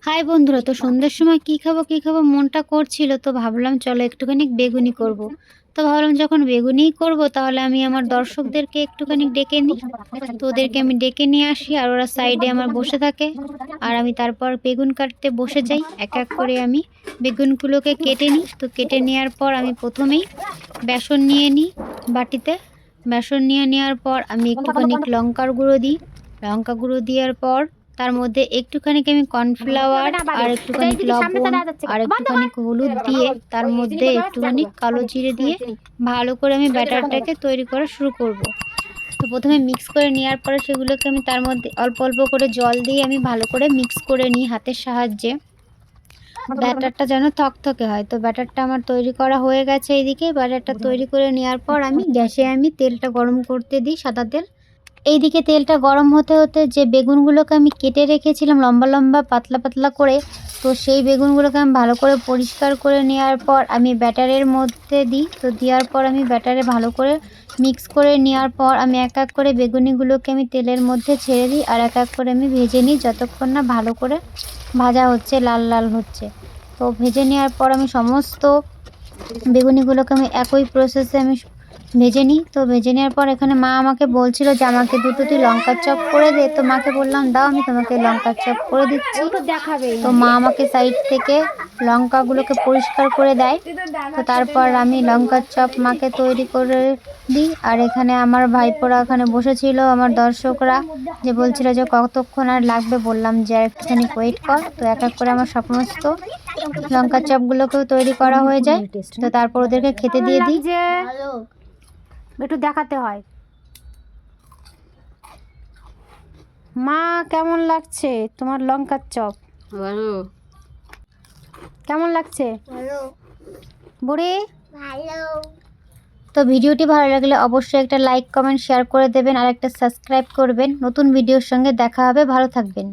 High বন্ধুরা, তো সন্ধ্যের সময় কি খাবো মনটা করছিল, তো ভাবলাম চলো একটুখানি বেগুনি করব। তো ভাবলাম যখন বেগুনিই করব তাহলে আমি আমার দর্শকদেরকে একটুখানি ডেকে নিই। তো ওদেরকে আমি ডেকে নিয়ে আসি আর ওরা সাইডে আমার বসে থাকে। আর আমি তারপর বেগুন কাটতে বসে যাই, এক এক করে আমি বেগুনগুলোকে কেটে নিই। তো কেটে নেওয়ার পর আমি প্রথমেই বেসন নিয়ে নিই বাটিতে। বেসন নিয়ে নেওয়ার পর আমি একটুখানি লঙ্কার গুঁড়ো দিই। লঙ্কা গুঁড়ো দেওয়ার পর তার মধ্যে একটুখানি আমি কর্নফ্লাওয়ার আর একটুখানি লবণ আর একটুখানি হলুদ দিয়ে তার মধ্যে একটুখানি কালো জিরে দিয়ে ভালো করে আমি ব্যাটারটাকে তৈরি করা শুরু করব। তো প্রথমে মিক্স করে নেওয়ার পরে সেগুলোকে আমি তার মধ্যে অল্প অল্প করে জল দিয়ে আমি ভালো করে মিক্স করে নিই হাতের সাহায্যে। ব্যাটারটা যেন থকথকে হয়। তো ব্যাটারটা আমার তৈরি করা হয়ে গেছে। এইদিকে ব্যাটারটা তৈরি করে নেওয়ার পর আমি গ্যাসে তেলটা গরম করতে দিই, সাদা তেল। এইদিকে তেলটা গরম হতে হতে যে বেগুনগুলোকে আমি কেটে রেখেছিলাম লম্বা লম্বা পাতলা পাতলা করে, তো সেই বেগুনগুলোকে আমি ভালো করে পরিষ্কার করে নেওয়ার পর আমি ব্যাটারের মধ্যে দিই। তো দেওয়ার পর আমি ব্যাটারে ভালো করে মিক্স করে নেওয়ার পর আমি এক এক করে বেগুনিগুলোকে আমি তেলের মধ্যে ছেড়ে দিই আর এক এক করে আমি ভেজে নিই যতক্ষণ না ভালো করে ভাজা হচ্ছে, লাল লাল হচ্ছে। তো ভেজে নেওয়ার পর আমি সমস্ত বেগুনিগুলোকে আমি একই প্রসেসে আমি ভেজে নিই। তো ভেজে নেওয়ার পর এখানে মা আমাকে বলছিল যে আমাকে দুটো তুই লঙ্কার চপ করে দে। তো মাকে বললাম দাও, আমি তোমাকে লঙ্কার চপ করে দিচ্ছি। তো মা আমাকে সাইড থেকে লঙ্কাগুলোকে পরিষ্কার করে দেয়। তো তারপর আমি লঙ্কার চপ মাকে তৈরি করে দিই। আর এখানে আমার ভাইপোরা এখানে বসেছিল, আমার দর্শকরা, যে বলছিল যে কতক্ষণ আর লাগবে। বললাম যে আর একটুখানি ওয়েট কর। তো এক এক করে আমার সমস্ত লঙ্কার চপগুলোকেও তৈরি করা হয়ে যায়। তো তারপর ওদেরকে খেতে দিয়ে দিই। একটু দেখাতে হয়। মা কেমন লাগছে তোমার লঙ্কার চপ? ভালো। কেমন লাগছে বুড়ি? তো ভিডিওটি ভালো লাগলে অবশ্যই একটা লাইক কমেন্ট শেয়ার করে দেবেন আর একটা সাবস্ক্রাইব করবেন। নতুন ভিডিওর সঙ্গে দেখা হবে, ভালো থাকবেন।